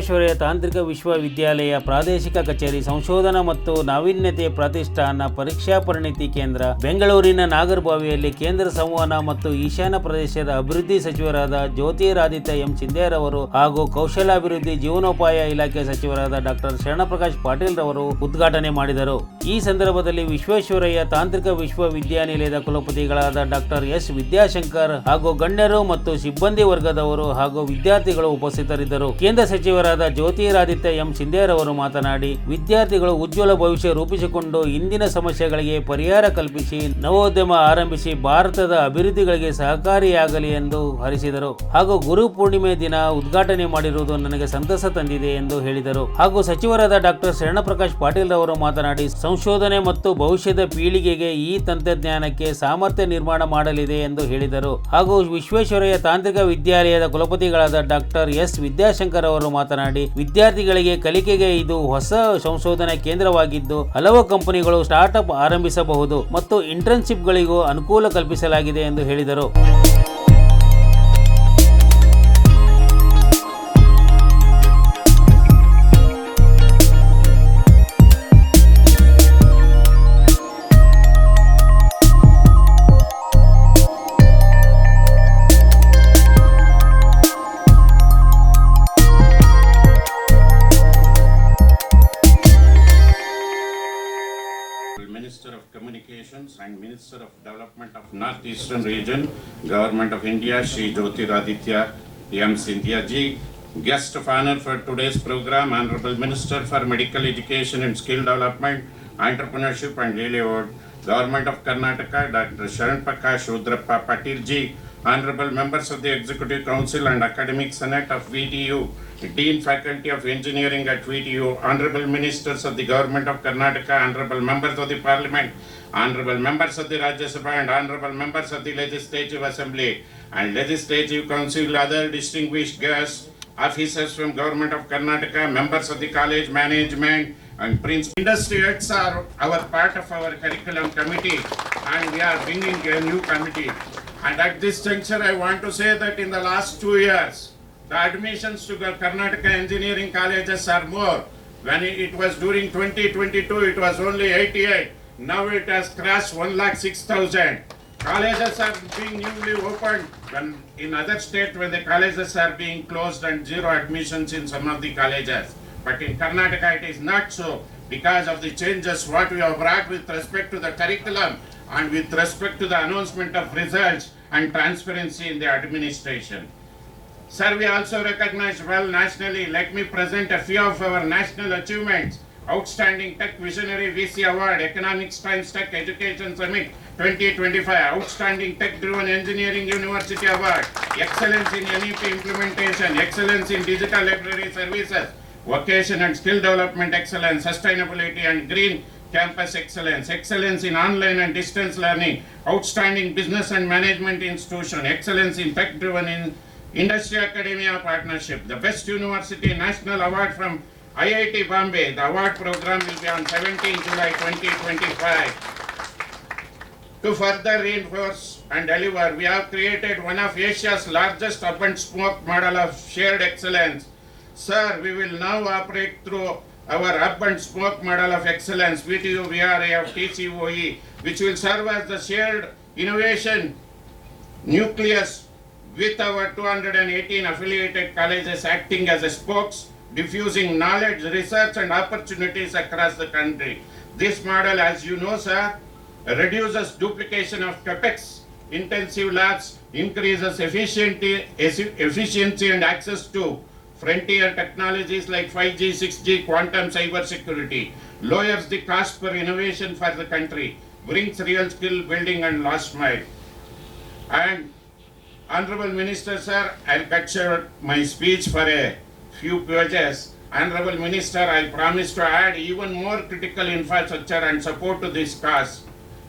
ವಿಶ್ವೇಶ್ವರಯ್ಯ ತಾಂತ್ರಿಕ ವಿಶ್ವವಿದ್ಯಾಲಯ ಪ್ರಾದೇಶಿಕ ಕಚೇರಿ ಸಂಶೋಧನಾ ಮತ್ತು ನಾವೀನ್ಯತೆ ಪ್ರತಿಷ್ಠಾನ ಪರೀಕ್ಷಾ ಪರಿಣಿತಿ ಕೇಂದ್ರ ಬೆಂಗಳೂರಿನ ನಾಗರಬಾವಿಯಲ್ಲಿ ಕೇಂದ್ರ ಸಂವಹನ ಮತ್ತು ಈಶಾನ್ಯ ಪ್ರದೇಶದ ಅಭಿವೃದ್ಧಿ ಸಚಿವರಾದ ಜ್ಯೋತಿರಾದಿತ್ಯ ಎಂ ಸಿಂಧ್ಯರವರು ಹಾಗೂ ಕೌಶಲ್ಯಾಭಿವೃದ್ಧಿ ಜೀವನೋಪಾಯ ಇಲಾಖೆ ಸಚಿವರಾದ ಡಾಕ್ಟರ್ ಶರಣಪ್ರಕಾಶ್ ಪಾಟೀಲ್ ರವರು ಉದ್ಘಾಟನೆ ಮಾಡಿದರು. ಈ ಸಂದರ್ಭದಲ್ಲಿ ವಿಶ್ವೇಶ್ವರಯ್ಯ ತಾಂತ್ರಿಕ ವಿಶ್ವವಿದ್ಯಾನಿಲಯದ ಕುಲಪತಿಗಳಾದ ಡಾಕ್ಟರ್ ಎಸ್ ವಿದ್ಯಾಶಂಕರ್ ಹಾಗೂ ಗಣ್ಯರು ಮತ್ತು ಸಿಬ್ಬಂದಿ ವರ್ಗದವರು ಹಾಗೂ ವಿದ್ಯಾರ್ಥಿಗಳು ಉಪಸ್ಥಿತರಿದ್ದರು. ಕೇಂದ್ರ ಸಚಿವರಾದ ಜ್ಯೋತಿರಾದಿತ್ಯ ಎಂ ಸಿಂಧ್ಯರವರು ಮಾತನಾಡಿ, ವಿದ್ಯಾರ್ಥಿಗಳು ಉಜ್ವಲ ಭವಿಷ್ಯ ರೂಪಿಸಿಕೊಂಡು ಇಂದಿನ ಸಮಸ್ಯೆಗಳಿಗೆ ಪರಿಹಾರ ಕಲ್ಪಿಸಿ ನವೋದ್ಯಮ ಆರಂಭಿಸಿ ಭಾರತದ ಅಭಿವೃದ್ಧಿಗಳಿಗೆ ಸಹಕಾರಿಯಾಗಲಿ ಎಂದು ಹರಿಸಿದರು. ಹಾಗೂ ಗುರು ಪೂರ್ಣಿಮೆ ದಿನ ಉದ್ಘಾಟನೆ ಮಾಡಿರುವುದು ನನಗೆ ಸಂತಸ ತಂದಿದೆ ಎಂದು ಹೇಳಿದರು. ಹಾಗೂ ಸಚಿವರಾದ ಡಾಕ್ಟರ್ ಶರಣಪ್ರಕಾಶ್ ಪಾಟೀಲ್ ರವರು ಮಾತನಾಡಿ, ಸಂಶೋಧನೆ ಮತ್ತು ಭವಿಷ್ಯದ ಪೀಳಿಗೆಗೆ ಈ ತಂತ್ರಜ್ಞಾನಕ್ಕೆ ಸಾಮರ್ಥ್ಯ ನಿರ್ಮಾಣ ಮಾಡಲಿದೆ ಎಂದು ಹೇಳಿದರು. ಹಾಗೂ ವಿಶ್ವೇಶ್ವರಯ್ಯ ತಾಂತ್ರಿಕ ವಿದ್ಯಾಲಯದ ಕುಲಪತಿಗಳಾದ ಡಾಕ್ಟರ್ ಎಸ್ ವಿದ್ಯಾಶಂಕರ್ ಅವರು ಮಾತನಾಡಿ, ವಿದ್ಯಾರ್ಥಿಗಳಿಗೆ ಕಲಿಕೆಗೆ ಇದು ಹೊಸ ಸಂಶೋಧನಾ ಕೇಂದ್ರವಾಗಿದ್ದು ಹಲವು ಕಂಪನಿಗಳು ಸ್ಟಾರ್ಟ್ಅಪ್ ಆರಂಭಿಸಬಹುದು ಮತ್ತು ಇಂಟರ್ನ್ಶಿಪ್ಗಳಿಗೂ ಅನುಕೂಲ ಕಲ್ಪಿಸಲಾಗಿದೆ ಎಂದು ಹೇಳಿದರು. Minister of Communications and Minister of Development of Northeastern Region, Government of India, Shri Jyotiraditya M. Scindia ji. Guest of honor for today's program, Honorable Minister for Medical Education and Skill Development, Entrepreneurship and Livelihood, Government of Karnataka, Dr. Sharanprakash Rudrappa Patil ji. Honorable members of the Executive Council and Academic Senate of VTU, Dean Faculty of Engineering at VTU, Honorable Ministers of the Government of Karnataka, Honorable Members of the Parliament, Honorable Members of the Rajya Sabha and Honorable Members of the Legislative Assembly and Legislative Council, other distinguished guests, officers from Government of Karnataka, members of the college management and principal. Industry heads are our part of our curriculum committee and we are bringing a new committee. And at this juncture, I want to say that in the last 2 years, the admissions to the Karnataka engineering colleges are more. When it was during 2022, it was only 88. Now it has crossed 106,000. Colleges are being newly opened when in other states when the colleges are being closed and zero admissions in some of the colleges. But in Karnataka, it is not so because of the changes what we have brought with respect to the curriculum and with respect to the announcement of results and transparency in the administration. Sir, we also recognize well nationally. Let me present a few of our national achievements. Outstanding Tech Visionary VC Award, Economics Times Tech Education Summit 2025, Outstanding Tech Driven Engineering University Award, Excellence in NEP Implementation, Excellence in Digital Library Services, Vocation and Skill Development Excellence, Sustainability and Green Campus Excellence, Excellence in Online and Distance Learning, Outstanding Business and Management Institution, Excellence in Tech Driven Industry Academia Partnership, the Best University National Award from IIT Bombay. The award program will be on 17 July 2025. To further reinforce and deliver, we have created one of Asia's largest urban spoke model of shared excellence. Sir, we will now operate through our urban spoke model of excellence, VTU VRA of TCOE, which will serve as the shared innovation nucleus with our 218 affiliated colleges acting as a spokes, diffusing knowledge, research and opportunities across the country. This model, as you know, sir, reduces duplication of capex, intensive labs, increases efficiency and access to frontier technologies like 5G, 6G, quantum cyber security, lowers the cost per innovation for the country, brings real skill building and last mile. And Honorable Minister, sir, I'll cut short my speech for a few pages. Honorable Minister, I promise to add even more critical infrastructure and support to this cause.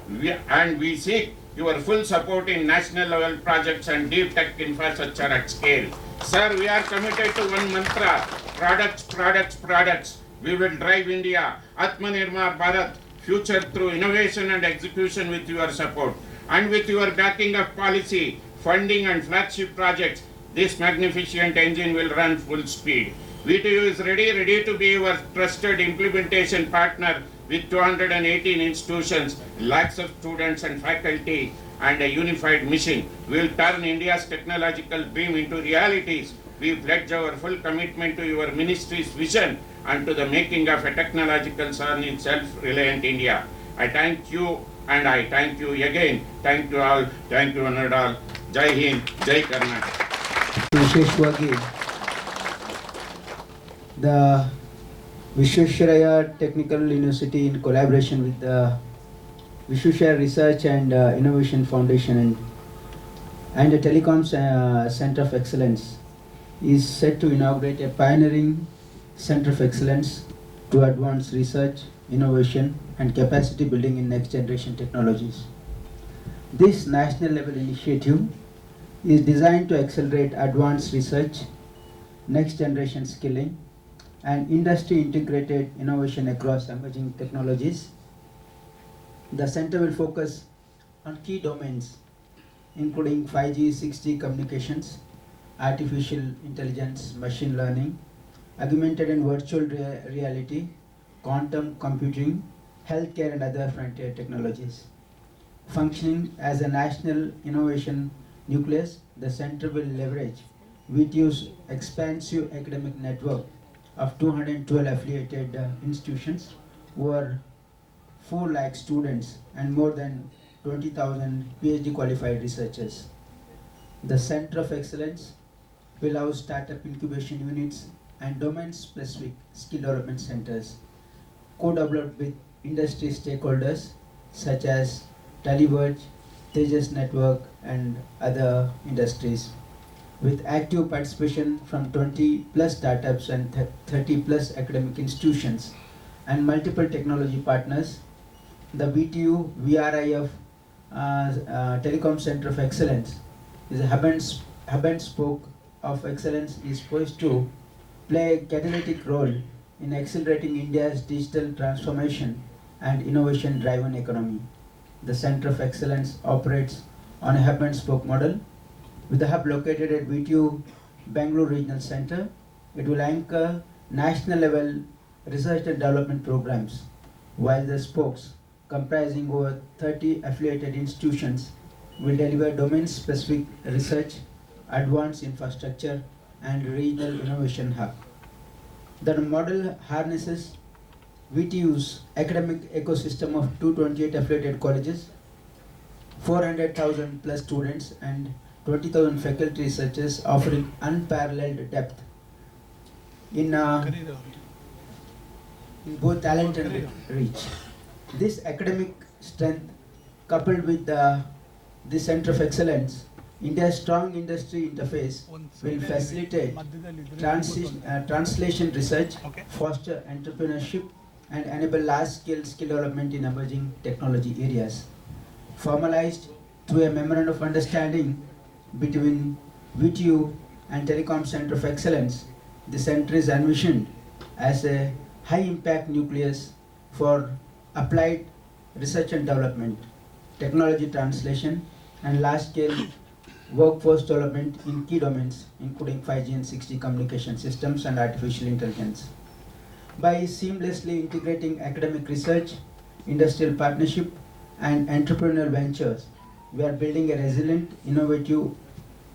We seek your full support in national level projects and deep tech infrastructure at scale. Sir, we are committed to one mantra, products, products, products. We will drive India, Atmanirbhar Bharat, future through innovation and execution with your support. And with your backing of policy, funding and flagship projects, this magnificent engine will run full speed. VTU is ready to be your trusted implementation partner with 218 institutions, lakhs of students and faculty, and a unified mission. We will turn India's technological dream into realities. We pledge our full commitment to your ministry's vision and to the making of a technological sun in self-reliant India. I thank you and I thank you again. Thank you all. Thank you, Honored all. Jai Hind, Jai Karnataka. ವಿಶೇಷವಾಗಿ the Vishwesvaraya Technical University in collaboration with the Vishwesvaraya Research and Innovation Foundation and the Telecoms Center of Excellence is set to inaugurate a pioneering Center of Excellence to advance research, innovation and capacity building in next generation technologies. This national level initiative is designed to accelerate advanced research, next generation skilling and industry integrated innovation across emerging technologies. The center will focus on key domains including 5G, 6G communications, artificial intelligence, machine learning, augmented and virtual reality, quantum computing, healthcare and other frontier technologies. Functioning as a national innovation nucleus, the center will leverage VTU's expansive academic network of 212 affiliated institutions, over 4 lakh students and more than 20,000 PhD qualified researchers. The Center of Excellence will house startup incubation units and domain-specific skill development centers, co-developed with industry stakeholders such as Televerge, Tejas Network and other industries. With active participation from 20 plus startups and 30 plus academic institutions and multiple technology partners, the VTU VRIF Telecom Center of Excellence is a hub and spoke of excellence is poised to play a catalytic role in accelerating India's digital transformation and innovation-driven economy. The Center of Excellence operates on a hub and spoke model. With the hub located at VTU Bangalore Regional Center, it will anchor national level research and development programs, while the spokes, comprising over 30 affiliated institutions, will deliver domain-specific research, advanced infrastructure, and regional innovation hub. The model harnesses VTU's academic ecosystem of 228 affiliated colleges, 400,000 plus students, and 20,000 faculty researchers, offering unparalleled depth in both talent and reach. This academic strength, coupled with the Center of Excellence, India's strong industry interface will facilitate translation research, foster entrepreneurship, and enable large-scale skill development in emerging technology areas. Formalized through a memorandum of understanding between VTU and Telecom Center of Excellence, the center is envisioned as a high-impact nucleus for applied research and development, technology translation, and large-scale workforce development in key domains, including 5G and 6G communication systems and artificial intelligence. By seamlessly integrating academic research, industrial partnership, and entrepreneurial ventures, we are building a resilient, innovative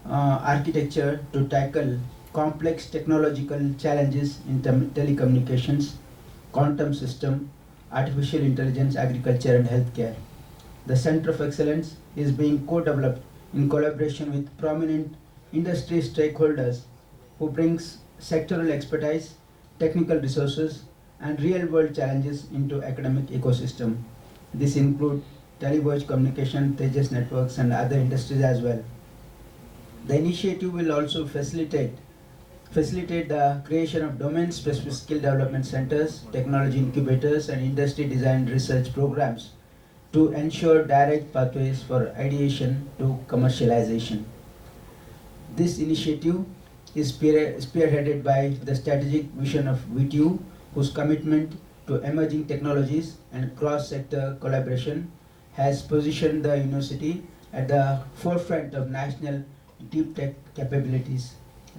architecture to tackle complex technological challenges in telecommunications, quantum system, artificial intelligence, agriculture, and healthcare. The Center of Excellence is being co-developed in collaboration with prominent industry stakeholders who brings sectoral expertise, technical resources, and real-world challenges into academic ecosystem. This includes Televerge Communication, Tejas Networks, and other industries as well. The initiative will also facilitate the creation of domain-specific skill development centers, technology incubators, and industry-designed research programs to ensure direct pathways for ideation to commercialization. This initiative is spearheaded by the strategic vision of VTU, whose commitment to emerging technologies and cross-sector collaboration has positioned the university at the forefront of national deep tech capabilities.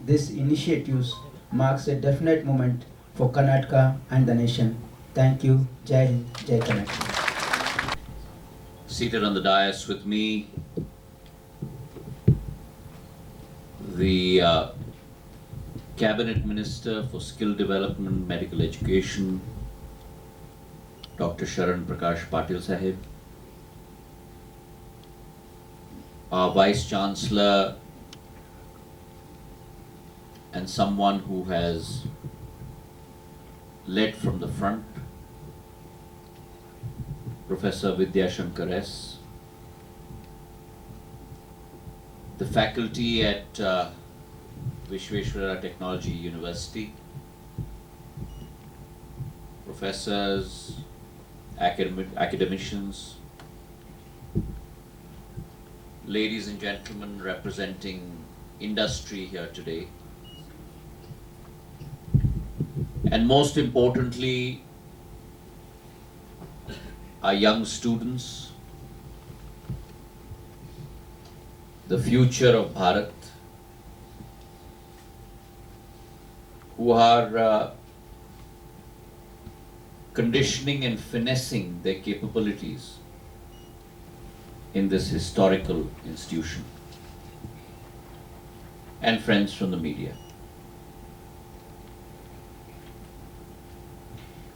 These initiatives marks a definite moment for Karnataka and the nation. Thank you. Jai Hind, Jai Karnataka. Seated on the dais with me, the Cabinet Minister for Skill Development, Medical Education, Dr. Sharan Prakash Patil Sahib, our Vice Chancellor and someone who has led from the front, Professor Vidya Shankar S., the faculty at Vishveshwaraya Technology University, professors, academicians, ladies and gentlemen representing industry here today, and most importantly, our young students, the future of Bharat, who are conditioning and finessing their capabilities in this historical institution, and friends from the media.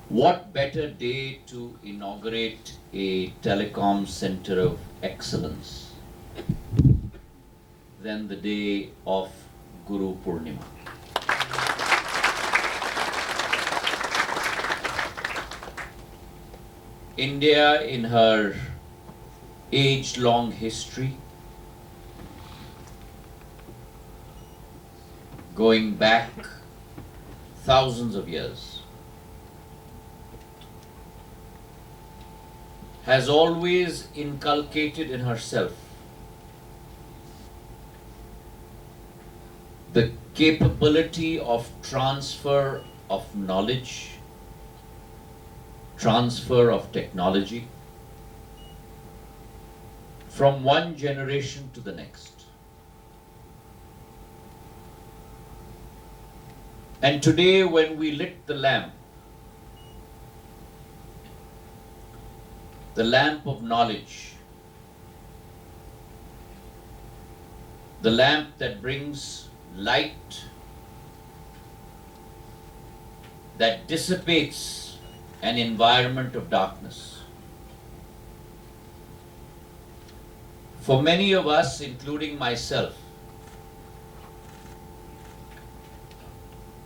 What better day to inaugurate a telecom center of excellence than the day of Guru Purnima. India, in her age-long history, going back thousands of years, has always inculcated in herself the capability of transfer of knowledge, transfer of technology from one generation to the next. And today, when we lit the lamp of knowledge, the lamp that brings light, that dissipates an environment of darkness. For many of us, including myself,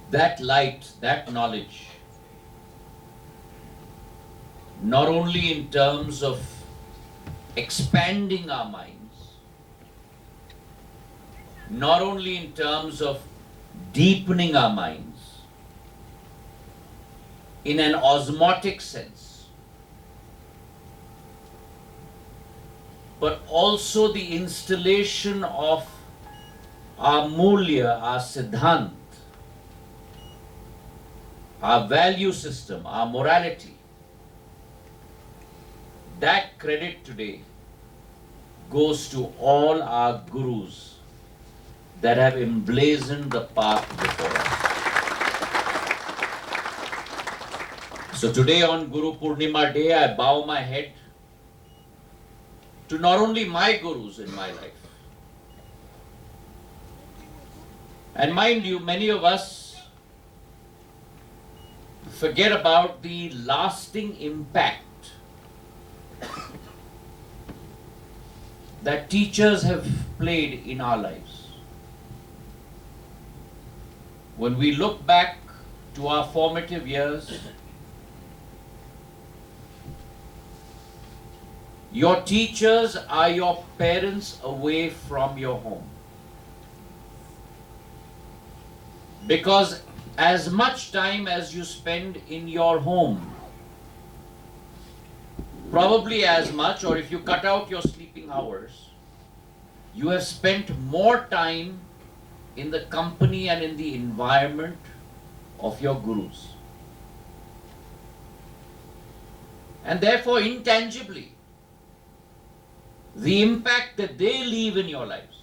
that light, that knowledge, not only in terms of expanding our minds, not only in terms of deepening our minds, in an osmotic sense, but also the installation of our mulya, our siddhant, our value system, our morality. That credit today goes to all our gurus that have emblazoned the path before us. So today on Guru Purnima Day, I bow my head to not only my gurus in my life. And mind you, many of us forget about the lasting impact that teachers have played in our lives. When we look back to our formative years, your teachers are your parents away from your home. Because as much time as you spend in your home, probably as much, or if you cut out your sleeping hours, you have spent more time in the company and in the environment of your gurus. And therefore, intangibly, the impact that they leave in your lives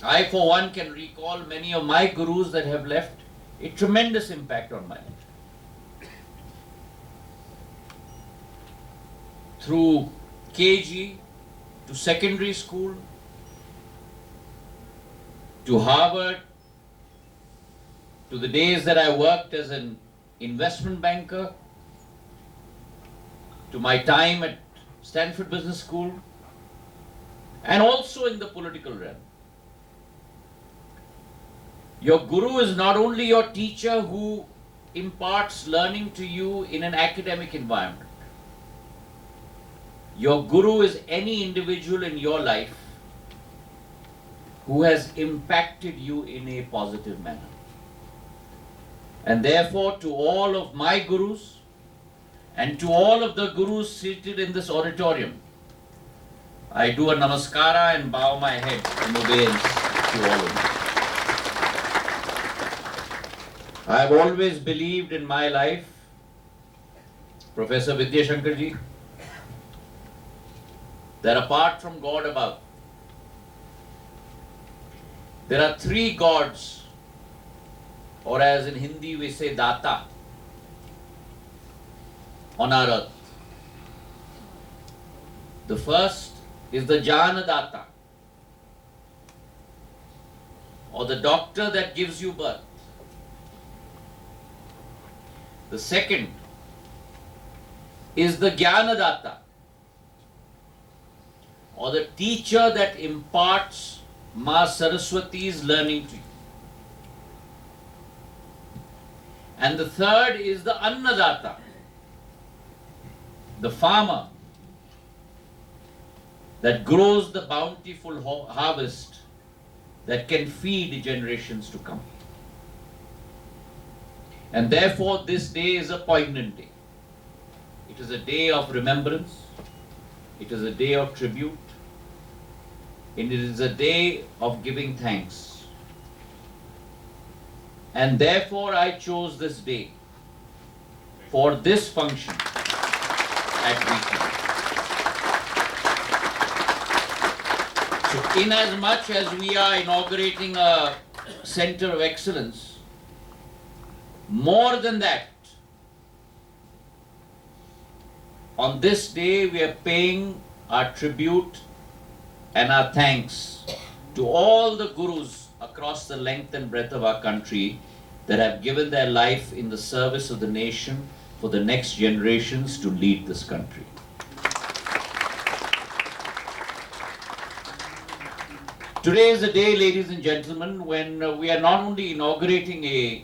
I, for one, can recall many of my gurus that have left a tremendous impact on my life. Through KG, to secondary school, to Harvard, to the days that I worked as an investment banker, to my time at Stanford Business School, and also in the political realm. Your guru is not only your teacher who imparts learning to you in an academic environment. Your guru is any individual in your life who has impacted you in a positive manner. And therefore, to all of my gurus and to all of the gurus seated in this auditorium, I do a namaskara and bow my head in obedience to all of you. I have always believed in my life, Professor Vidya Shankarji, that apart from God above, there are three gods, or as in Hindi we say Data, on our earth. The first is the Jnana Data, or the doctor that gives you birth. The second is the Jnana Data, or the teacher that imparts Ma Saraswati's learning to you. And the third is the Annadata, the farmer that grows the bountiful harvest that can feed generations to come. And therefore this day is a poignant day. It is a day of remembrance. It is a day of tribute. And it is a day of giving thanks. And therefore I chose this day for this function at weekend. So inasmuch as we are inaugurating a center of excellence, more than that, on this day we are paying our tribute and our thanks to all the gurus across the length and breadth of our country that have given their life in the service of the nation for the next generations to lead this country. Today is a day, ladies and gentlemen, when we are not only inaugurating a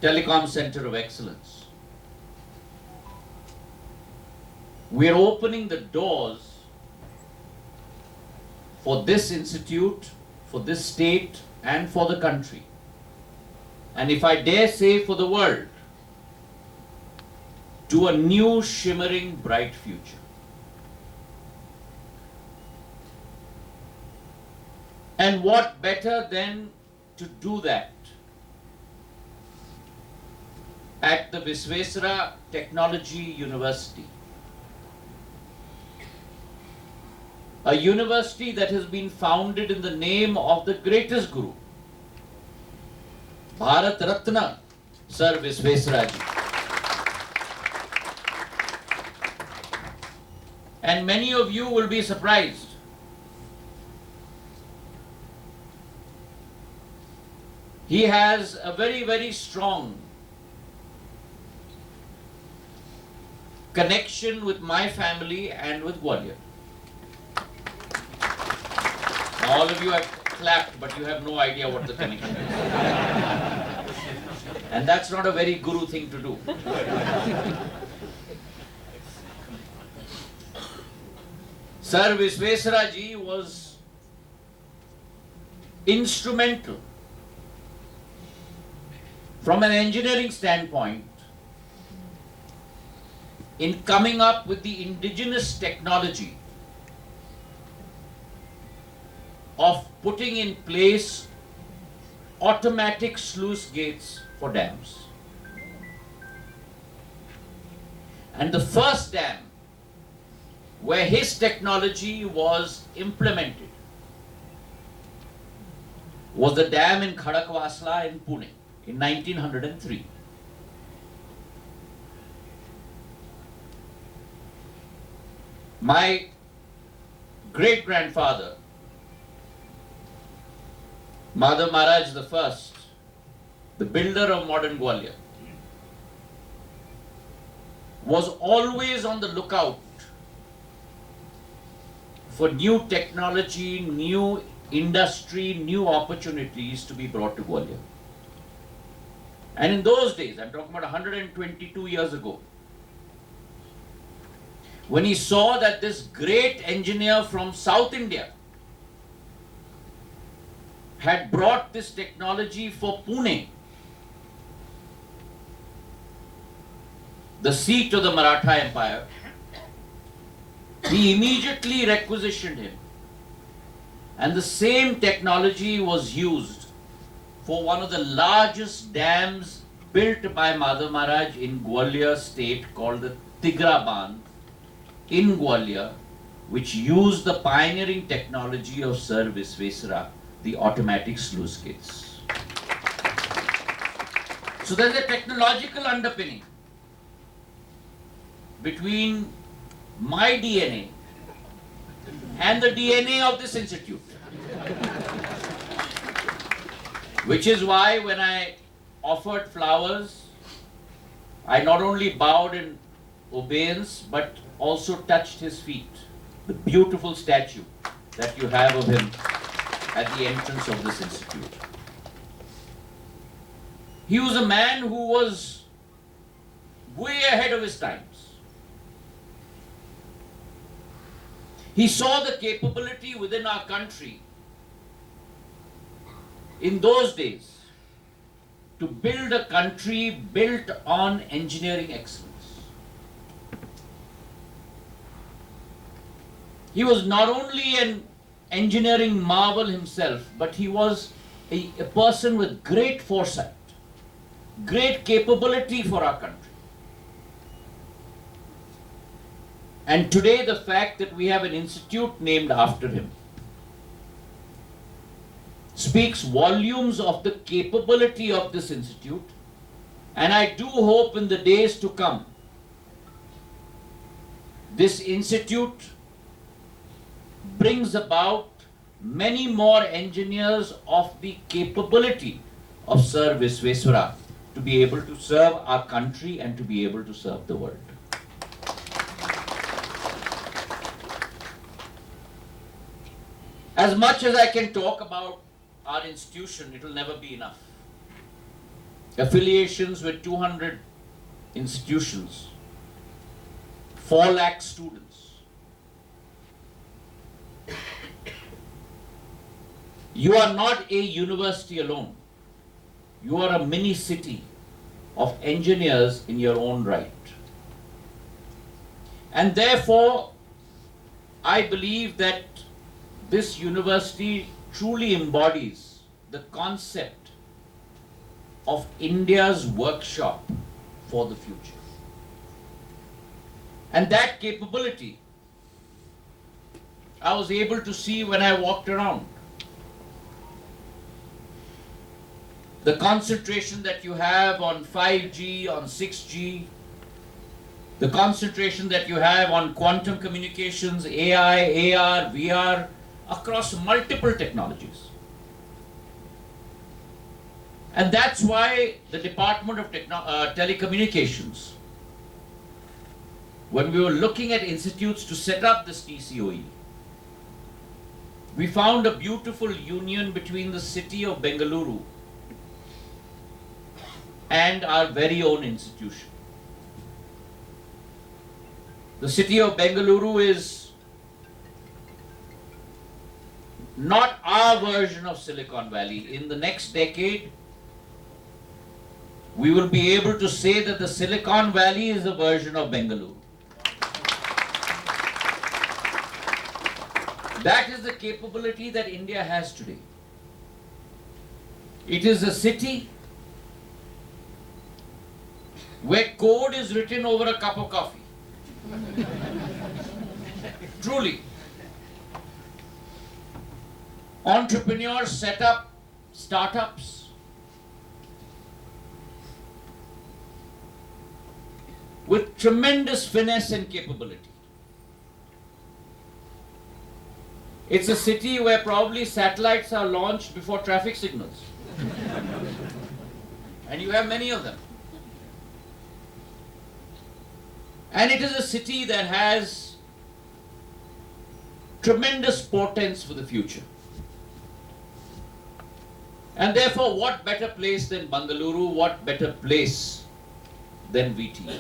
telecom center of excellence, we are opening the doors for this institute, for this state, and for the country. And if I dare say, for the world, to a new, shimmering, bright future. And what better than to do that at the Visvesvaraya Technology University, a university that has been founded in the name of the greatest guru, Bharat Ratna Sir Visvesvaraya ji. And many of you will be surprised. He has a very, very strong connection with my family and with Gwalior. Now, all of you have clapped, but you have no idea what the connection is. And that's not a very guru thing to do. Sir Visvesvaraya ji was instrumental from an engineering standpoint in coming up with the indigenous technology of putting in place automatic sluice gates for dams. And the first dam where his technology was implemented was the dam in Khadakwasla in Pune in 1903. My great-grandfather, Madhav Maharaj I, the builder of modern Gwalior, was always on the lookout for new technology, new industry, new opportunities to be brought to Gwalior. And in those days, I'm talking about 122 years ago, when he saw that this great engineer from South India had brought this technology for Pune, the seat of the Maratha Empire, he immediately requisitioned him. And the same technology was used for one of the largest dams built by Madhav Maharaj in Gwalior state called the Tigra Bandh in Gwalior, which used the pioneering technology of Sir Visvesara, the automatic sluice gates. So there's a technological underpinning between my DNA and the DNA of this institute. Which is why when I offered flowers, I not only bowed in obeisance but also touched his feet, the beautiful statue that you have of him at the entrance of this institute. He was a man who was way ahead of his times. He saw the capability within our country in those days to build a country built on engineering excellence. He was not only an engineering marvel himself, but he was a person with great foresight, great capability for our country. And today the fact that we have an institute named after him speaks volumes of the capability of this institute, and I do hope in the days to come this institute brings about many more engineers of the capability of Sir Visvesara to be able to serve our country and to be able to serve the world. As much as I can talk about our institution, it will never be enough. Affiliations with 200 institutions, 4 lakh students. You are not a university alone. You are a mini city of engineers in your own right. And therefore, I believe that this university truly embodies the concept of India's workshop for the future. And that capability I was able to see when I walked around. The concentration that you have on 5G, on 6G, the concentration that you have on quantum communications, AI, AR, VR, across multiple technologies. And that's why the Department of Telecommunications, when we were looking at institutes to set up this TCOE, we found a beautiful union between the city of Bengaluru and our very own institution. The city of Bengaluru is not our version of Silicon Valley. In the next decade, we will be able to say that the Silicon Valley is a version of Bengaluru. That is the capability that India has today. It is a city where code is written over a cup of coffee. Truly. Entrepreneurs set up startups with tremendous finesse and capability. It's a city where probably satellites are launched before traffic signals. And you have many of them. And it is a city that has tremendous portents for the future. And therefore, what better place than Bangalore, what better place than VT?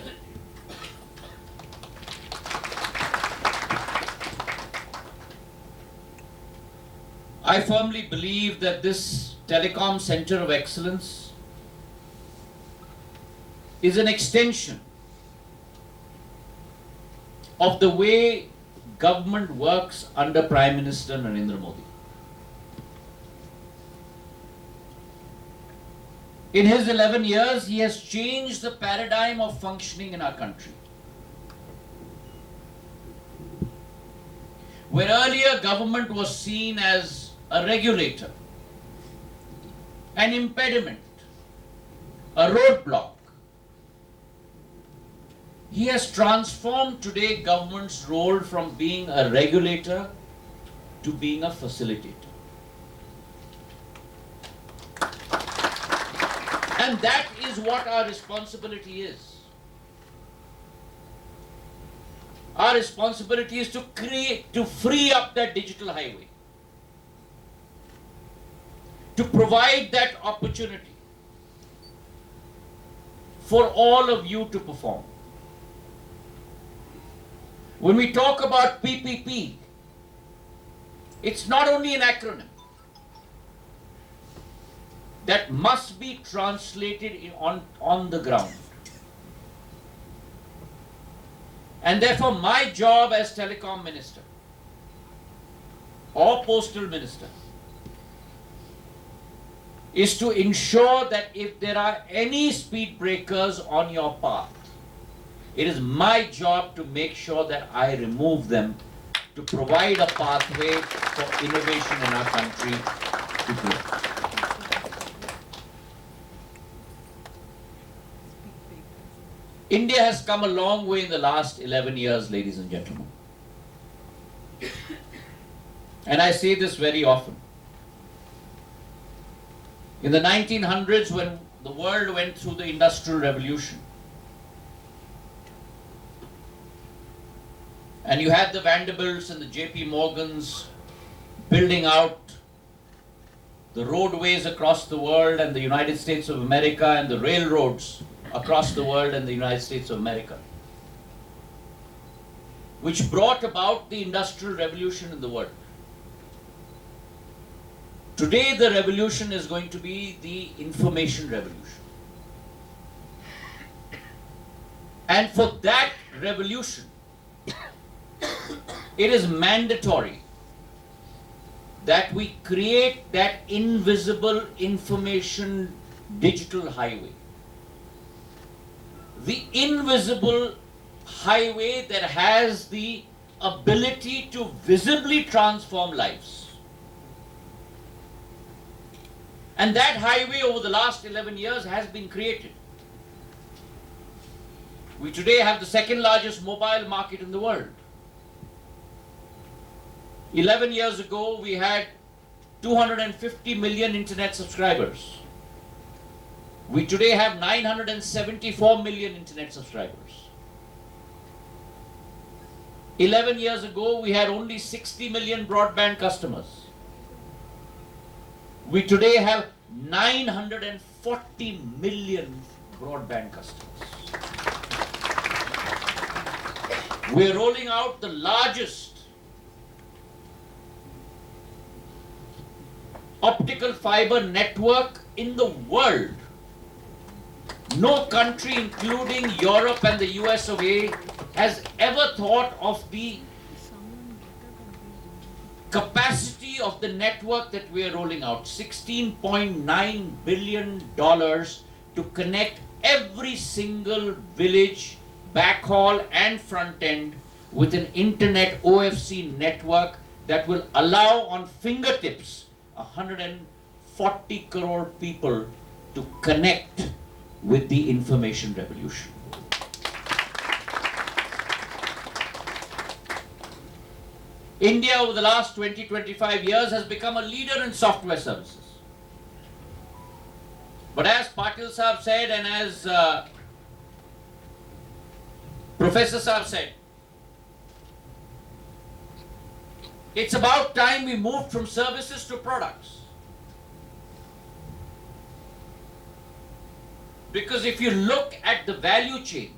I firmly believe that this telecom center of excellence is an extension of the way government works under Prime Minister Narendra Modi. In his 11 years, he has changed the paradigm of functioning in our country. Where earlier government was seen as a regulator, an impediment, a roadblock, he has transformed today government's role from being a regulator to being a facilitator. And that is what our responsibility is. Our responsibility is to free up that digital highway, to provide that opportunity for all of you to perform. When we talk about PPP, it's not only an acronym that must be translated on the ground. And therefore my job as telecom minister or postal minister is to ensure that if there are any speed breakers on your path, it is my job to make sure that I remove them to provide a pathway for innovation in our country to grow. India has come a long way in the last 11 years, ladies and gentlemen. And I say this very often. In the 1900s, when the world went through the Industrial Revolution, and you had the Vanderbilts and the JP Morgans building out the roadways across the world and the United States of America and the railroads across the world and the United States of America, which brought about the Industrial Revolution in the world. Today the revolution is going to be the information revolution. And for that revolution, it is mandatory that we create that invisible information digital highway. The invisible highway that has the ability to visibly transform lives. And that highway over the last 11 years has been created. We today have the second largest mobile market in the world. 11 years ago, we had 250 million internet subscribers. We today have 974 million internet subscribers. 11 years ago, we had only 60 million broadband customers. We today have 940 million broadband customers. We're rolling out the largest optical fiber network in the world. No country, including Europe and the US of A, has ever thought of the capacity of the network that we are rolling out. $16.9 billion to connect every single village, backhaul and front end with an internet OFC network that will allow on fingertips 140 crore people to connect with the information revolution. India over the last 20-25 years has become a leader in software services. But as Patil Sahab said and as Professor Sahab said, it's about time we moved from services to products. Because if you look at the value chain,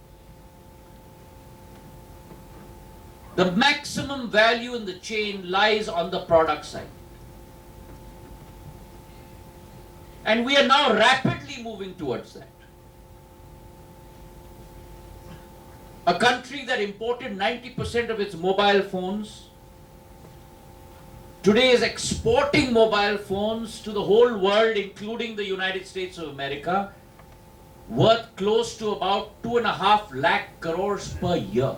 the maximum value in the chain lies on the product side. And we are now rapidly moving towards that. A country that imported 90% of its mobile phones today is exporting mobile phones to the whole world, including the United States of America, worth close to about 2.5 lakh crores per year.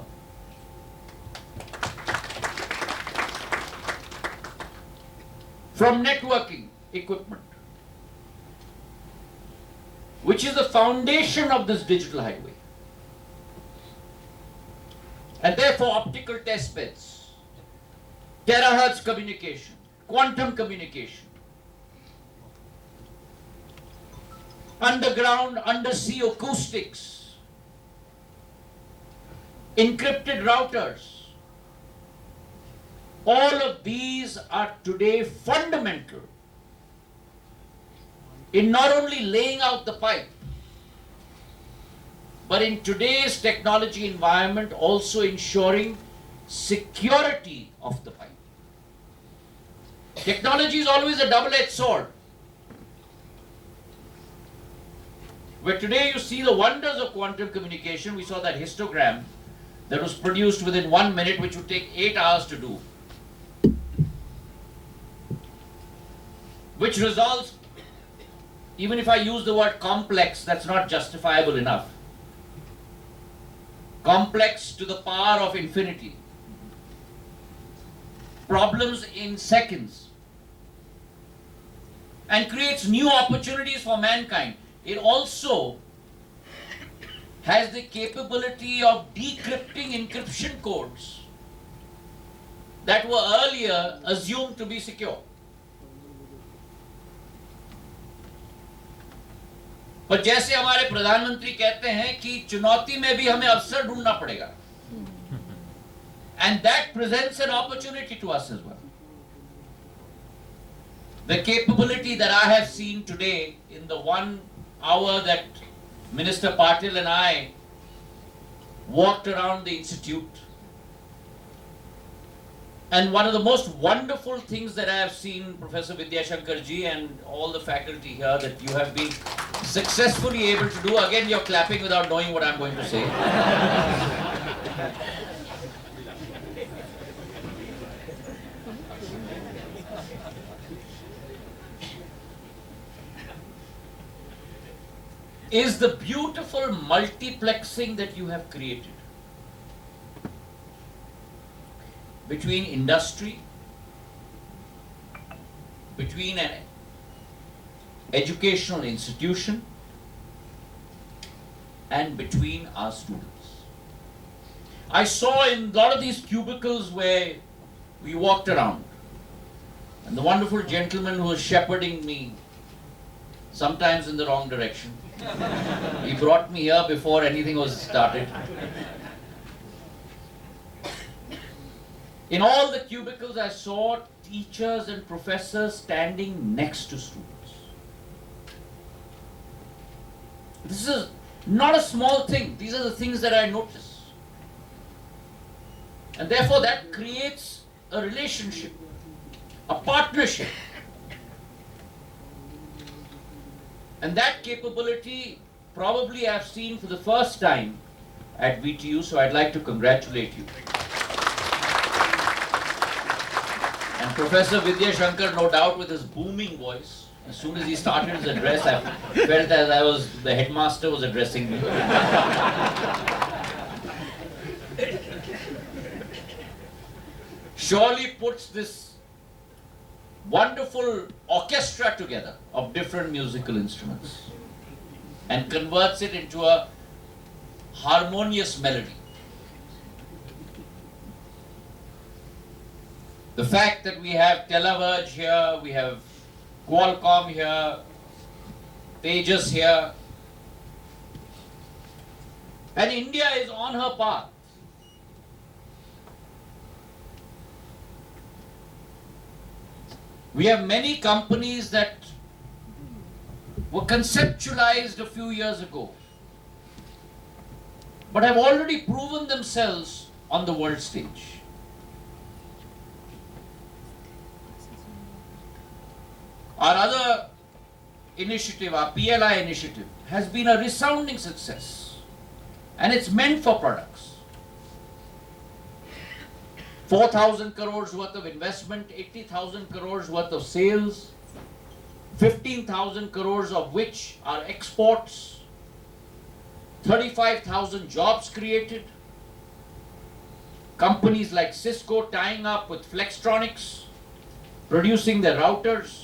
From networking equipment, which is the foundation of this digital highway. And therefore optical test beds, terahertz communication, quantum communication, underground, undersea acoustics, encrypted routers. All of these are today fundamental in not only laying out the pipe, but in today's technology environment also ensuring security of the pipe. Technology is always a double-edged sword. Where today you see the wonders of quantum communication. We saw that histogram that was produced within 1 minute, which would take 8 hours to do. Which resolves, even if I use the word complex, that's not justifiable enough. Complex to the power of infinity. Problems in seconds. And creates new opportunities for mankind. It also has the capability of decrypting encryption codes that were earlier assumed to be secure. पर जैसे हमारे प्रधानमंत्री कहते हैं कि चुनौती में भी हमें अवसर ढूंढना पड़ेगा, and that presents an opportunity to us as well. The capability that I have seen today in the 1 hour that Minister Patil and I walked around the institute, and one of the most wonderful things that I have seen, Professor Vidya Shankar ji and all the faculty here, that you have been successfully able to do. Again, you're clapping without knowing what I'm going to say. Is the beautiful multiplexing that you have created between industry, between an educational institution, and between our students. I saw in a lot of these cubicles where we walked around, and the wonderful gentleman who was shepherding me, sometimes in the wrong direction, he brought me here before anything was started. In all the cubicles, I saw teachers and professors standing next to students. This is not a small thing. These are the things that I notice. And therefore, that creates a relationship, a partnership. And that capability probably I've seen for the first time at VTU, so I'd like to congratulate you. And Professor Vidya Shankar, no doubt with his booming voice, as soon as he started his address, I felt as the headmaster was addressing me. surely puts this wonderful orchestra together of different musical instruments and converts it into a harmonious melody. The fact that we have Televerge here, we have Qualcomm here, Tejas here, and India is on her path. We have many companies that were conceptualized a few years ago, but have already proven themselves on the world stage. Our other initiative, our PLI initiative, has been a resounding success, and it's meant for products. 4,000 crores worth of investment, 80,000 crores worth of sales, 15,000 crores of which are exports, 35,000 jobs created, companies like Cisco tying up with Flextronics, producing their routers,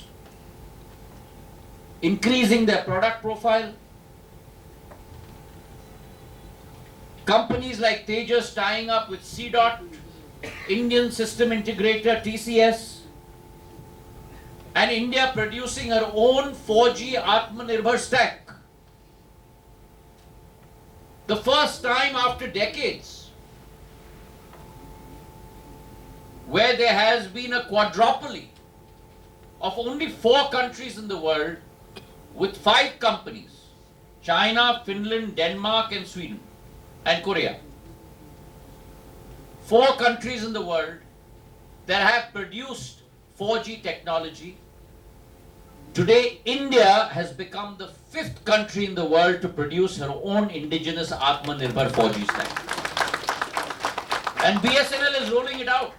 increasing their product profile, companies like Tejas tying up with CDOT, Indian System Integrator TCS, and India producing her own 4G Atmanirbhar stack. The first time after decades where there has been a quadropoly of only 4 countries in the world with 5 companies: China, Finland, Denmark and Sweden and Korea. 4 countries in the world that have produced 4G technology. Today, India has become the 5th country in the world to produce her own indigenous Atmanirbhar 4G stack. And BSNL is rolling it out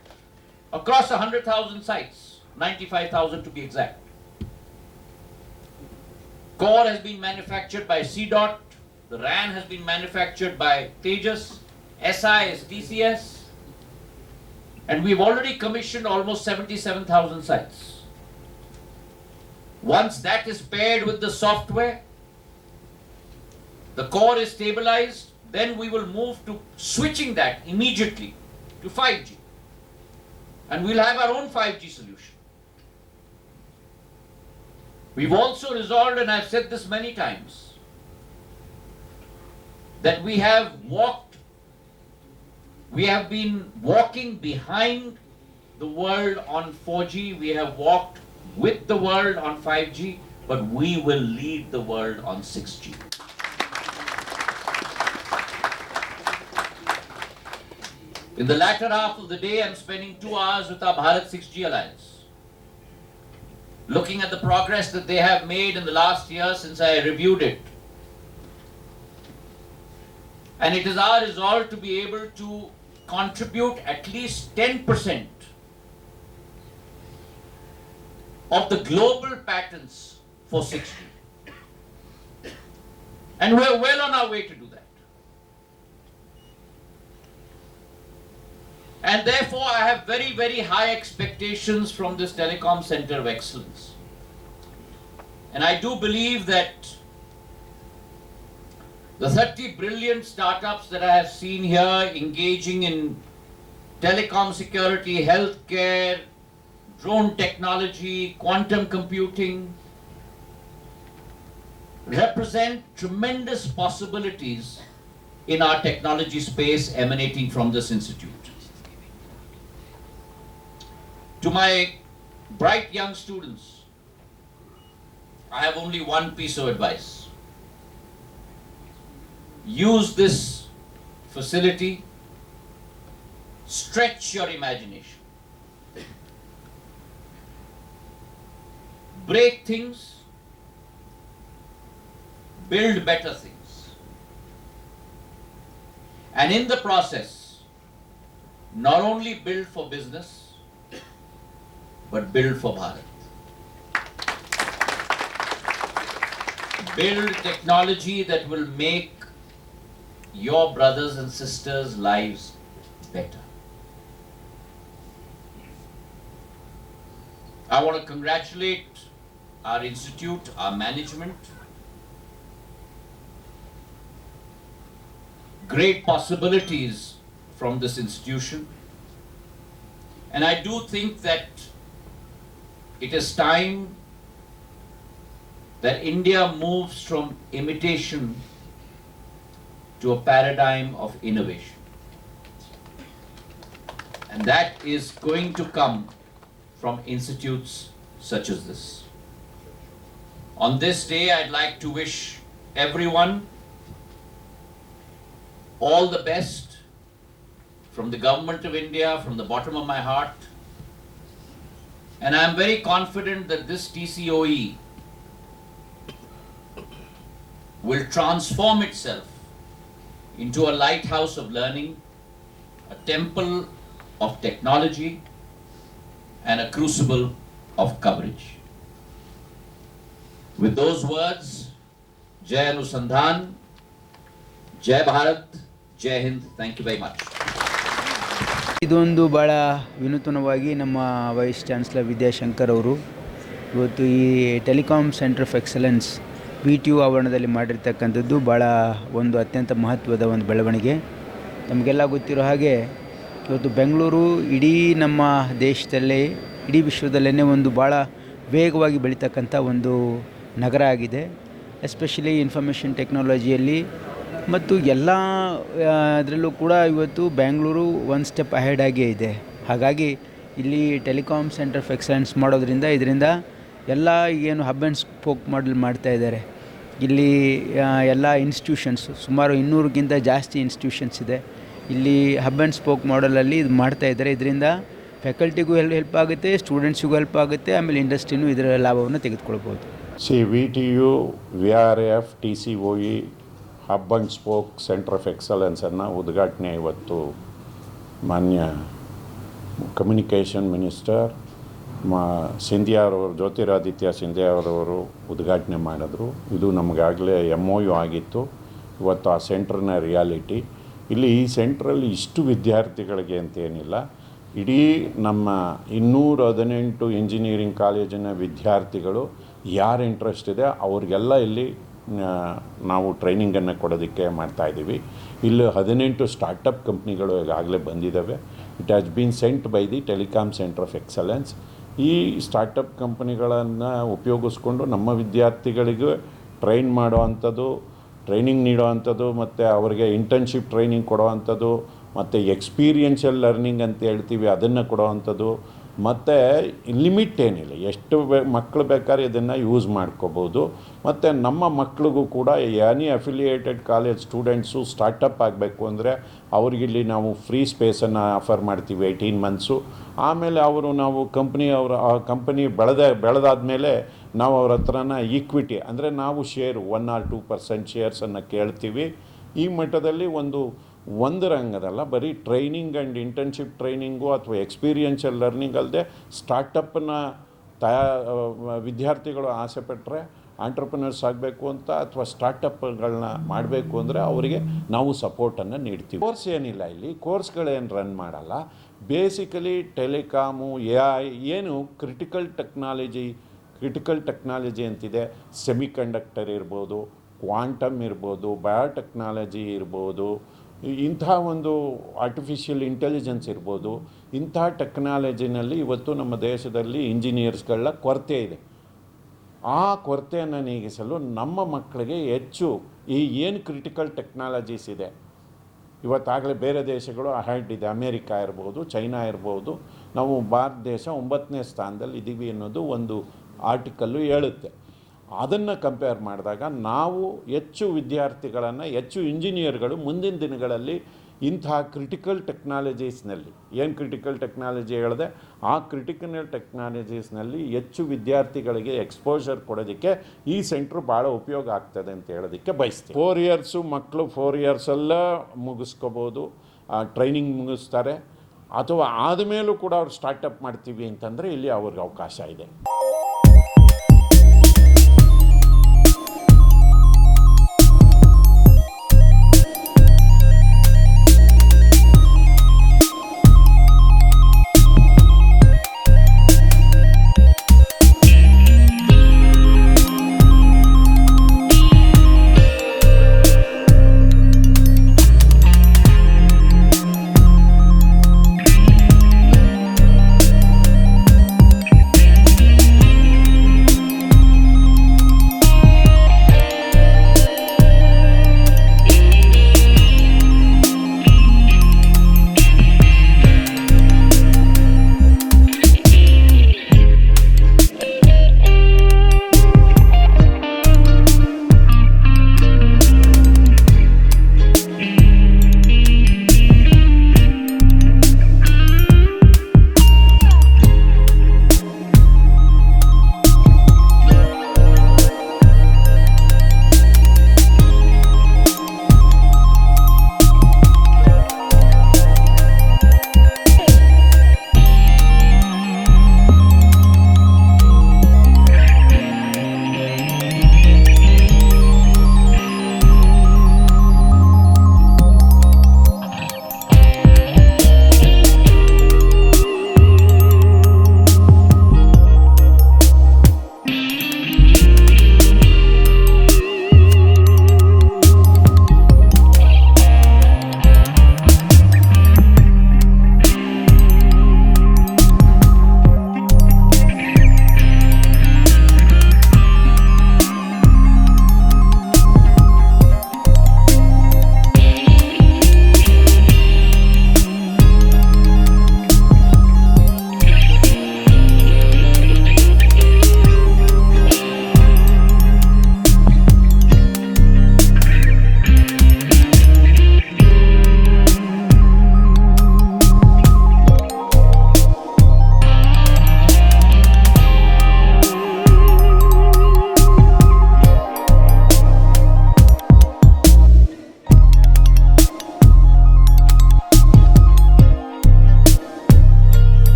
across 100,000 sites, 95,000 to be exact. Core has been manufactured by CDOT, the RAN has been manufactured by Tejas, SI is TCS, and we've already commissioned almost 77,000 sites. Once that is paired with the software, the core is stabilized, then we will move to switching that immediately to 5G. And we'll have our own 5G solution. We've also resolved, and I've said this many times, that we have been walking behind the world on 4G, we have walked with the world on 5G, but we will lead the world on 6G. In the latter half of the day, I'm spending 2 hours with our Bharat 6G Alliance, looking at the progress that they have made in the last year since I reviewed it. And it is our resolve to be able to contribute at least 10% of the global patents for 6G. And we're well on our way to do that. And therefore, I have very, very high expectations from this Telecom Center of Excellence. And I do believe that the 30 brilliant startups that I have seen here engaging in telecom security, healthcare, drone technology, quantum computing, represent tremendous possibilities in our technology space emanating from this institute. To my bright young students, I have only one piece of advice. Use this facility, stretch your imagination, break things, build better things, and in the process, not only build for business, but build for Bharat. Build technology that will make your brothers and sisters' lives better. I want to congratulate our institute, our management. Great possibilities from this institution. And I do think that it is time that India moves from imitation to a paradigm of innovation. And that is going to come from institutes such as this. On this day, I'd like to wish everyone all the best from the Government of India, from the bottom of my heart. And I am very confident that this TCOE will transform itself into a lighthouse of learning, a temple of technology, and a crucible of coverage. With those words, Jai Anusandhan, Jai Bharat, Jai Hind. Thank you very much. ಇದೊಂದು ಭಾಳ ವಿನೂತನವಾಗಿ ನಮ್ಮ vice chancellor Vidyashankar ಅವರು ಇವತ್ತು ಈ telecom centre of excellence PTU ಆವರಣದಲ್ಲಿ ಮಾಡಿರ್ತಕ್ಕಂಥದ್ದು ಭಾಳ ಒಂದು ಅತ್ಯಂತ ಮಹತ್ವದ ಒಂದು ಬೆಳವಣಿಗೆ. ನಮಗೆಲ್ಲ ಗೊತ್ತಿರೋ ಹಾಗೆ ಇವತ್ತು ಬೆಂಗಳೂರು ಇಡೀ ನಮ್ಮ ದೇಶದಲ್ಲೇ ಇಡೀ ವಿಶ್ವದಲ್ಲೇ ಒಂದು ಭಾಳ ವೇಗವಾಗಿ ಬೆಳೀತಕ್ಕಂಥ ಒಂದು ನಗರ ಆಗಿದೆ. ಎಸ್ಪೆಷಲಿ ಇನ್ಫಾರ್ಮೇಷನ್ ಟೆಕ್ನಾಲಜಿಯಲ್ಲಿ ಮತ್ತು ಎಲ್ಲ ಅದರಲ್ಲೂ ಕೂಡ ಇವತ್ತು ಬೆಂಗಳೂರು ಒಂದು ಸ್ಟೆಪ್ ಅಹೆಡ್ ಆಗೇ ಇದೆ. ಹಾಗಾಗಿ ಇಲ್ಲಿ ಟೆಲಿಕಾಂ ಸೆಂಟರ್ ಆಫ್ ಎಕ್ಸಲೆನ್ಸ್ ಮಾಡೋದ್ರಿಂದ ಇದರಿಂದ ಎಲ್ಲ ಏನು ಹಬ್ ಆ್ಯಂಡ್ ಸ್ಪೋಕ್ ಮಾಡೆಲ್ ಮಾಡ್ತಾಯಿದ್ದಾರೆ. ಇಲ್ಲಿ ಎಲ್ಲ ಇನ್ಸ್ಟಿಟ್ಯೂಷನ್ಸ್ ಸುಮಾರು 200ಕ್ಕಿಂತ ಜಾಸ್ತಿ ಇನ್ಸ್ಟಿಟ್ಯೂಷನ್ಸ್ ಇದೆ. ಇಲ್ಲಿ ಹಬ್ ಆ್ಯಂಡ್ ಸ್ಪೋಕ್ ಮಾಡಲಲ್ಲಿ ಇದು ಮಾಡ್ತಾಯಿದ್ದಾರೆ. ಇದರಿಂದ ಫ್ಯಾಕಲ್ಟಿಗೂ ಹೆಲ್ಪ್ ಆಗುತ್ತೆ, ಸ್ಟೂಡೆಂಟ್ಸಿಗೂ ಹೆಲ್ಪ್ ಆಗುತ್ತೆ, ಆಮೇಲೆ ಇಂಡಸ್ಟ್ರಿನೂ ಇದರ ಲಾಭವನ್ನು ತೆಗೆದುಕೊಳ್ಬೋದು. VTU, VRF, TCOE hub and spoke centre of ಎಕ್ಸಲೆನ್ಸನ್ನು ಉದ್ಘಾಟನೆ ಇವತ್ತು ಮಾನ್ಯ ಕಮ್ಯುನಿಕೇಷನ್ ಮಿನಿಸ್ಟರ್ ಸಿಂಧಿಯಾರವರು, ಜ್ಯೋತಿರಾದಿತ್ಯ ಸಿಂಧಿಯಾರವರು ಉದ್ಘಾಟನೆ ಮಾಡಿದ್ರು. ಇದು ನಮಗಾಗಲೇ MOU ಆಗಿತ್ತು. ಇವತ್ತು ಆ ಸೆಂಟ್ರನ್ನ ರಿಯಾಲಿಟಿ. ಇಲ್ಲಿ ಈ ಸೆಂಟ್ರಲ್ಲಿ ಇಷ್ಟು ವಿದ್ಯಾರ್ಥಿಗಳಿಗೆ ಅಂತೇನಿಲ್ಲ, ಇಡೀ ನಮ್ಮ 218 ಇಂಜಿನಿಯರಿಂಗ್ ಕಾಲೇಜಿನ ವಿದ್ಯಾರ್ಥಿಗಳು ಯಾರು ಇಂಟ್ರೆಸ್ಟ್ ಇದೆ ಅವ್ರಿಗೆಲ್ಲ ಇಲ್ಲಿ ನಾವು ಟ್ರೈನಿಂಗನ್ನು ಕೊಡೋದಕ್ಕೆ ಮಾಡ್ತಾಯಿದ್ದೀವಿ. ಇಲ್ಲಿ 18 ಸ್ಟಾರ್ಟಪ್ ಕಂಪ್ನಿಗಳು ಈಗಾಗಲೇ ಬಂದಿದ್ದಾವೆ. It has been scent by the telecom centre of excellence. ಈ ಸ್ಟಾರ್ಟಪ್ ಕಂಪನಿಗಳನ್ನು ಉಪಯೋಗಿಸ್ಕೊಂಡು ನಮ್ಮ ವಿದ್ಯಾರ್ಥಿಗಳಿಗೆ ಟ್ರೈನ್ ಮಾಡೋ ಅಂಥದ್ದು, ಟ್ರೈನಿಂಗ್ ನೀಡೋ ಅಂಥದ್ದು, ಮತ್ತು ಅವರಿಗೆ ಇಂಟರ್ನ್ಶಿಪ್ ಟ್ರೈನಿಂಗ್ ಕೊಡೋ ಅಂಥದ್ದು, ಮತ್ತು ಎಕ್ಸ್ಪೀರಿಯನ್ಷಿಯಲ್ ಲರ್ನಿಂಗ್ ಅಂತ ಹೇಳ್ತೀವಿ ಅದನ್ನು ಕೊಡೋ ಅಂಥದ್ದು, ಮತ್ತು ಲಿಮಿಟ್ ಏನಿಲ್ಲ, ಎಷ್ಟು ಮಕ್ಕಳು ಬೇಕಾದ್ರೆ ಇದನ್ನು ಯೂಸ್ ಮಾಡ್ಕೋಬೋದು. ಮತ್ತು ನಮ್ಮ ಮಕ್ಕಳಿಗೂ ಕೂಡ any affiliated college students startup ಆಗಬೇಕು ಅಂದರೆ ಅವ್ರಿಗಿಲ್ಲಿ ನಾವು ಫ್ರೀ ಸ್ಪೇಸನ್ನು ಆಫರ್ ಮಾಡ್ತೀವಿ 18 ಮಂತ್ಸು. ಆಮೇಲೆ ನಾವು ಆ ಕಂಪನಿ ಬೆಳೆದಾದ್ಮೇಲೆ ನಾವು ಅವ್ರ ಹತ್ರನ ಈಕ್ವಿಟಿ ಅಂದರೆ ನಾವು ಶೇರು 1 or 2% ಶೇರ್ಸನ್ನು ಕೇಳ್ತೀವಿ. ಈ ಮಟ್ಟದಲ್ಲಿ ಒಂದು ರಂಗದಲ್ಲ, ಬರೀ ಟ್ರೈನಿಂಗ್ ಆ್ಯಂಡ್ ಇಂಟರ್ನ್ಶಿಪ್ ಟ್ರೈನಿಂಗು ಅಥವಾ ಎಕ್ಸ್ಪೀರಿಯನ್ಷಿಯಲ್ ಲರ್ನಿಂಗ್ ಅಲ್ಲದೆ ಸ್ಟಾರ್ಟಪ್ಪನ್ನ ವಿದ್ಯಾರ್ಥಿಗಳು ಆಸೆ ಪಟ್ಟರೆ ಆಂಟ್ರಪ್ರನರ್ಸ್ ಆಗಬೇಕು ಅಂತ ಅಥವಾ ಸ್ಟಾರ್ಟಪ್ಗಳನ್ನ ಮಾಡಬೇಕು ಅಂದರೆ ಅವರಿಗೆ ನಾವು ಸಪೋರ್ಟನ್ನು ನೀಡ್ತೀವಿ. ಕೋರ್ಸ್ ಏನಿಲ್ಲ, ಇಲ್ಲಿ ಕೋರ್ಸ್ಗಳೇನು ರನ್ ಮಾಡಲ್ಲ. ಬೇಸಿಕಲಿ ಟೆಲಿಕಾಮು, AI ಏನು ಕ್ರಿಟಿಕಲ್ ಟೆಕ್ನಾಲಜಿ ಅಂತಿದೆ, ಸೆಮಿಕಂಡಕ್ಟರ್ ಇರ್ಬೋದು, ಕ್ವಾಂಟಮ್ ಇರ್ಬೋದು, ಬಯೋಟೆಕ್ನಾಲಜಿ ಇರ್ಬೋದು, ಇಂಥ ಒಂದು ಆರ್ಟಿಫಿಷಿಯಲ್ ಇಂಟೆಲಿಜೆನ್ಸ್ ಇರ್ಬೋದು. ಇಂಥ ಟೆಕ್ನಾಲಜಿನಲ್ಲಿ ಇವತ್ತು ನಮ್ಮ ದೇಶದಲ್ಲಿ ಇಂಜಿನಿಯರ್ಸ್ಗಳ ಕೊರತೆ ಇದೆ. ಆ ಕೊರತೆಯನ್ನು ನೀಗಿಸಲು ನಮ್ಮ ಮಕ್ಕಳಿಗೆ ಹೆಚ್ಚು ಏನು ಕ್ರಿಟಿಕಲ್ ಟೆಕ್ನಾಲಜೀಸ್ ಇದೆ, ಇವತ್ತಾಗಲೇ ಬೇರೆ ದೇಶಗಳು ಅಹೆಡ್ ಇದೆ, ಅಮೇರಿಕಾ ಇರ್ಬೋದು, ಚೈನಾ ಇರ್ಬೋದು. ನಾವು ಭಾರತ ದೇಶ 9ನೇ ಸ್ಥಾನದಲ್ಲಿ ಇದ್ದೀವಿ ಅನ್ನೋದು ಒಂದು ಆರ್ಟಿಕಲ್ಲು ಹೇಳುತ್ತೆ. ಅದನ್ನು ಕಂಪೇರ್ ಮಾಡಿದಾಗ ನಾವು ಹೆಚ್ಚು ವಿದ್ಯಾರ್ಥಿಗಳನ್ನು, ಹೆಚ್ಚು ಇಂಜಿನಿಯರ್ಗಳು ಮುಂದಿನ ದಿನಗಳಲ್ಲಿ ಇಂತಹ ಕ್ರಿಟಿಕಲ್ ಟೆಕ್ನಾಲಜೀಸ್ನಲ್ಲಿ, ಏನು ಕ್ರಿಟಿಕಲ್ ಟೆಕ್ನಾಲಜಿ ಹೇಳಿದೆ ಆ ಕ್ರಿಟಿಕಲ್ ಟೆಕ್ನಾಲಜೀಸ್ನಲ್ಲಿ ಹೆಚ್ಚು ವಿದ್ಯಾರ್ಥಿಗಳಿಗೆ ಎಕ್ಸ್ಪೋಜರ್ ಕೊಡೋದಕ್ಕೆ ಈ ಸೆಂಟ್ರು ಭಾಳ ಉಪಯೋಗ ಆಗ್ತದೆ ಅಂತ ಹೇಳೋದಕ್ಕೆ ಬಯಸ್ತೀವಿ. 4 ಇಯರ್ಸು ಮಕ್ಕಳು 4 ಇಯರ್ಸೆಲ್ಲ ಮುಗಿಸ್ಕೋಬೋದು, ಟ್ರೈನಿಂಗ್ ಮುಗಿಸ್ತಾರೆ. ಅಥವಾ ಆದಮೇಲೂ ಕೂಡ ಅವ್ರು ಸ್ಟಾರ್ಟಪ್ ಮಾಡ್ತೀವಿ ಅಂತಂದರೆ ಇಲ್ಲಿ ಅವ್ರಿಗೆ ಅವಕಾಶ ಇದೆ.